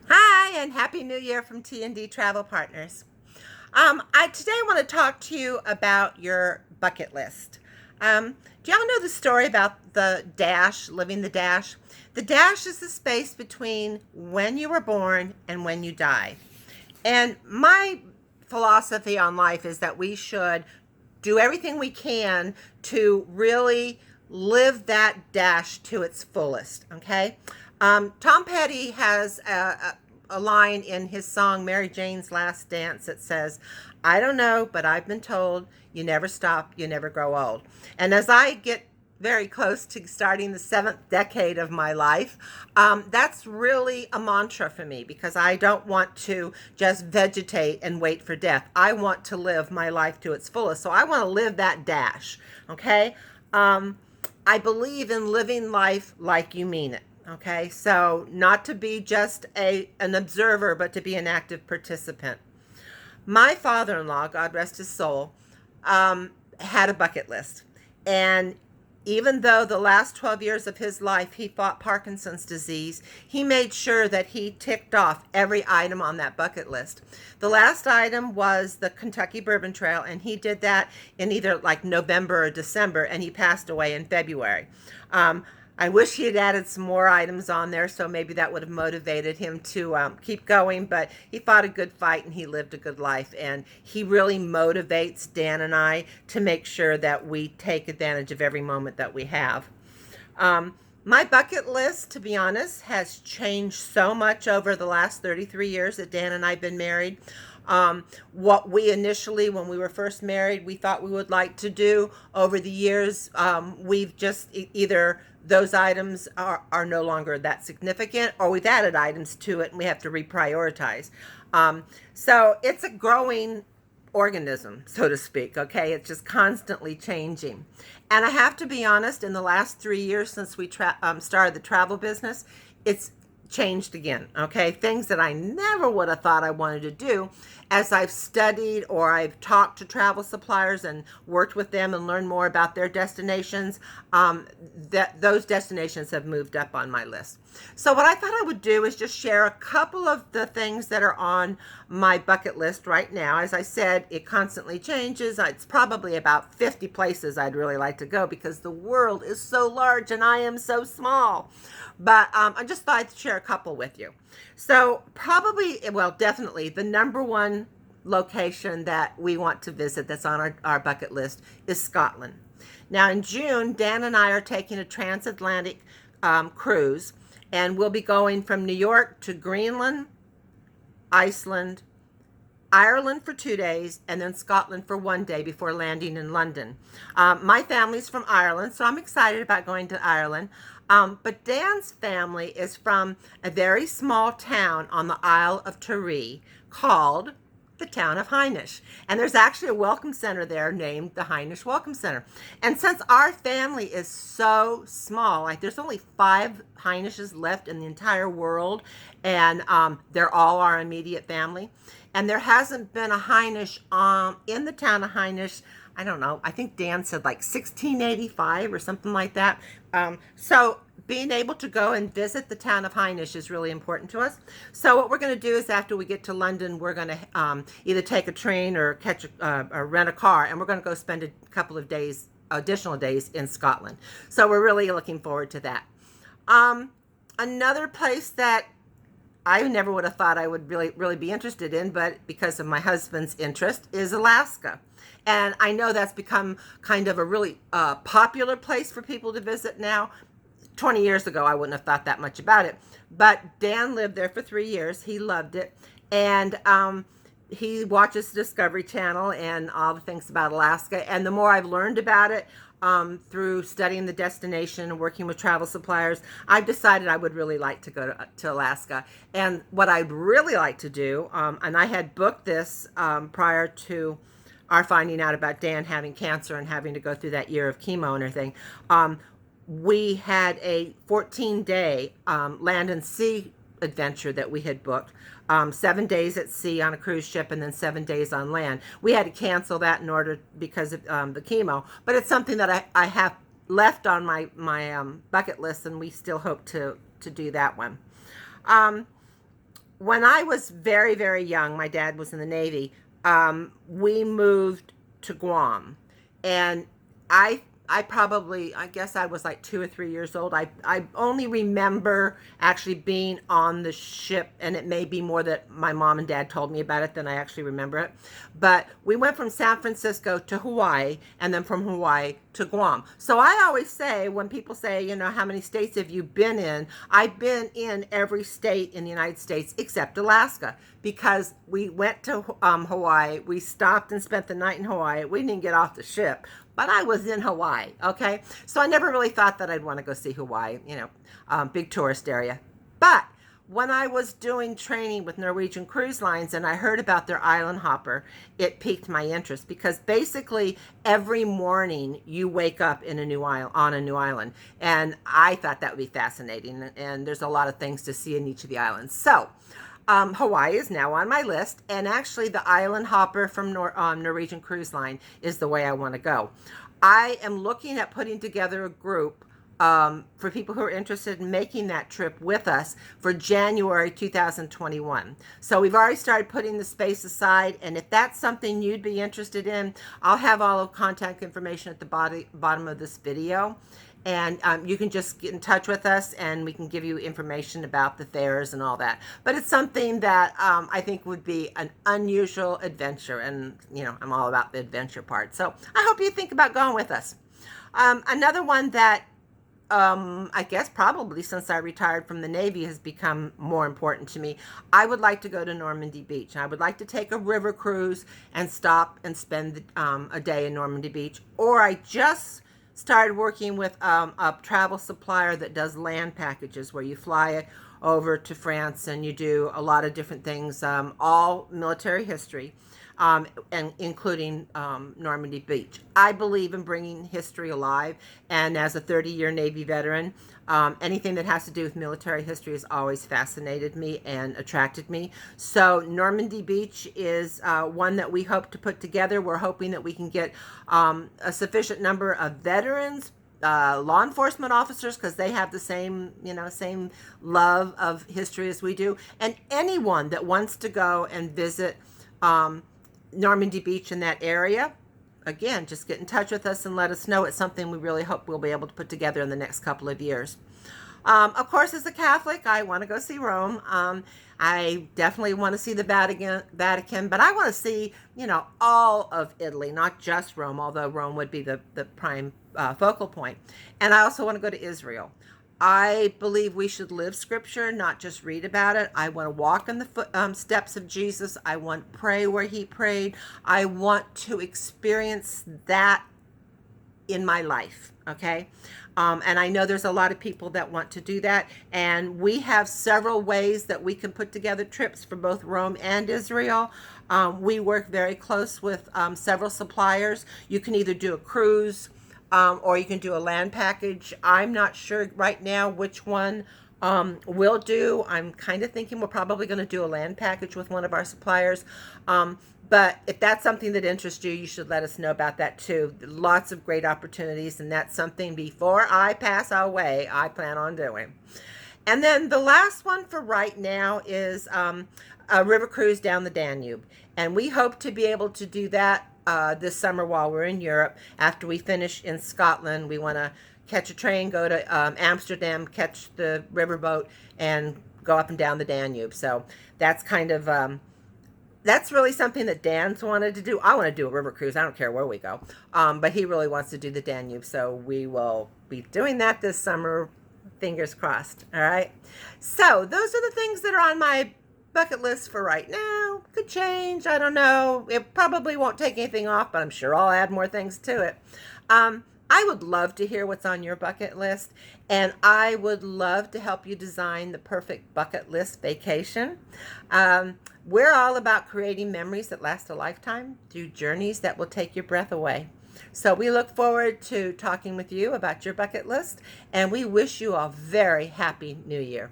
Hi, and Happy New Year from T&D Travel Partners. Today I want to talk to you about your bucket list. Do y'all know the story about the dash, living the dash? The dash is the space between when you were born and when you die. And my philosophy on life is that we should do everything we can to really live that dash to its fullest. Okay. Tom Petty has a line in his song Mary Jane's Last Dance that says, I don't know, but I've been told you never stop, you never grow old. And as I get very close to starting the seventh decade of my life, that's really a mantra for me because I don't want to just vegetate and wait for death. I want to live my life to its fullest. So I want to live that dash. Okay. I believe in living life like you mean it. Okay. So not to be just an observer, but to be an active participant. My father in law, God rest his soul, had a bucket list. And even though the last 12 years of his life he fought Parkinson's disease, he made sure that he ticked off every item on that bucket list. The last item was the Kentucky Bourbon Trail, and he did that in either like November or December, and he passed away in February. I wish he had added some more items on there, so maybe that would have motivated him to keep going. But he fought a good fight and he lived a good life. And he really motivates Dan and I to make sure that we take advantage of every moment that we have. My bucket list, to be honest, has changed so much over the last 33 years that Dan and I have been married. What we initially, when we were first married, we thought we would like to do over the years, we've just either those items are no longer that significant or we've added items to it and we have to reprioritize. So it's a growing organism, so to speak. Okay, it's just constantly changing. And I have to be honest, in the last 3 years since we started the travel business, it's changed again. Okay, things that I never would have thought I wanted to do, as I've studied or I've talked to travel suppliers and worked with them and learned more about their destinations, that those destinations have moved up on my list. So what I thought I would do is just share a couple of the things that are on my bucket list right now. As I said, it constantly changes. It's probably about 50 places I'd really like to go because the world is so large and I am so small. But I just thought I'd share a couple with you. So probably, well, definitely the number one location that we want to visit that's on our bucket list is Scotland. Now in June, Dan and I are taking a transatlantic cruise, and we'll be going from New York to Greenland, Iceland, Ireland for 2 days, and then Scotland for 1 day before landing in London. My family's from Ireland, so I'm excited about going to Ireland. But Dan's family is from a very small town on the Isle of Taree called the town of Heinisch. And there's actually a welcome center there named the Heinisch Welcome Center. And since our family is so small, like there's only 5 Heinisches left in the entire world, and they're all our immediate family. And there hasn't been a Heinisch in the town of Heinisch. I don't know. I think Dan said like 1685 or something like that. So being able to go and visit the town of Heinisch is really important to us. So what we're going to do is after we get to London, we're going to either take a train or or rent a car, and we're going to go spend a couple of days, additional days in Scotland. So we're really looking forward to that. Another place that I never would have thought I would really be interested in, but because of my husband's interest, is Alaska. And I know that's become kind of a really popular place for people to visit now. 20 years ago, I wouldn't have thought that much about it. But Dan lived there for 3 years. He loved it. And he watches the Discovery Channel and all the things about Alaska. And the more I've learned about it, through studying the destination and working with travel suppliers, I've decided I would really like to go to Alaska. And what I'd really like to do, and I had booked this prior to our finding out about Dan having cancer and having to go through that year of chemo and everything. We had a 14-day land and sea adventure that we had booked. 7 days at sea on a cruise ship and then 7 days on land. We had to cancel that in order because of the chemo, but it's something that I have left on my bucket list, and we still hope to do that one. when I was very, very young, my dad was in the Navy. We moved to Guam, and I I guess I was like 2 or 3 years old. I only remember actually being on the ship, and it may be more that my mom and dad told me about it than I actually remember it. But we went from San Francisco to Hawaii, and then from Hawaii to Guam. So I always say, when people say, you know, how many states have you been in? I've been in every state in the United States except Alaska, because we went to Hawaii. We stopped and spent the night in Hawaii. We didn't get off the ship, but I was in Hawaii, okay? So I never really thought that I'd want to go see Hawaii, you know, big tourist area. But when I was doing training with Norwegian Cruise Lines and I heard about their island hopper, it piqued my interest, because basically every morning you wake up in a new island, on a new island. And I thought that would be fascinating. And there's a lot of things to see in each of the islands. So Hawaii is now on my list, and actually the island hopper from Norwegian Cruise Line is the way I want to go. I am looking at putting together a group for people who are interested in making that trip with us for January 2021. So we've already started putting the space aside, and if that's something you'd be interested in, I'll have all of contact information at the bottom of this video. And you can just get in touch with us, and we can give you information about the fares and all that. But it's something that I think would be an unusual adventure. And, you know, I'm all about the adventure part. So I hope you think about going with us. Another one that I guess probably since I retired from the Navy has become more important to me. I would like to go to Normandy Beach. I would like to take a river cruise and stop and spend a day in Normandy Beach. Or I just started working with a travel supplier that does land packages, where you fly over to France and you do a lot of different things, all military history, and including Normandy Beach. I believe in bringing history alive, and as a 30-year Navy veteran, anything that has to do with military history has always fascinated me and attracted me. So Normandy Beach is one that we hope to put together. We're hoping that we can get a sufficient number of veterans, law enforcement officers, because they have the same, you know, same love of history as we do, and anyone that wants to go and visit Normandy Beach in that area. Again, just get in touch with us and let us know. It's something we really hope we'll be able to put together in the next couple of years. Of course, as a Catholic, I want to go see Rome. I definitely want to see the Vatican, but I want to see, you know, all of Italy, not just Rome, although Rome would be the prime focal point. And I also want to go to Israel. I believe we should live Scripture, not just read about it. I want to walk in the steps of Jesus. I want to pray where he prayed. I want to experience that in my life, okay? And I know there's a lot of people that want to do that, and we have several ways that we can put together trips for both Rome and Israel. We work very close with several suppliers. You can either do a cruise, or you can do a land package. I'm not sure right now which one we'll do. I'm kind of thinking we're probably going to do a land package with one of our suppliers. But if that's something that interests you, you should let us know about that too. Lots of great opportunities, and that's something, before I pass away, I plan on doing. And then the last one for right now is a river cruise down the Danube. And we hope to be able to do that this summer while we're in Europe. After we finish in Scotland, we want to catch a train, go to Amsterdam, catch the riverboat, and go up and down the Danube. So that's kind of... that's really something that Dan's wanted to do. I want to do a river cruise. I don't care where we go. But he really wants to do the Danube. So we will be doing that this summer. Fingers crossed. All right. So those are the things that are on my bucket list for right now. Could change. I don't know. It probably won't take anything off, but I'm sure I'll add more things to it. I would love to hear what's on your bucket list, and I would love to help you design the perfect bucket list vacation. We're all about creating memories that last a lifetime through journeys that will take your breath away. So we look forward to talking with you about your bucket list, and we wish you a very happy new year.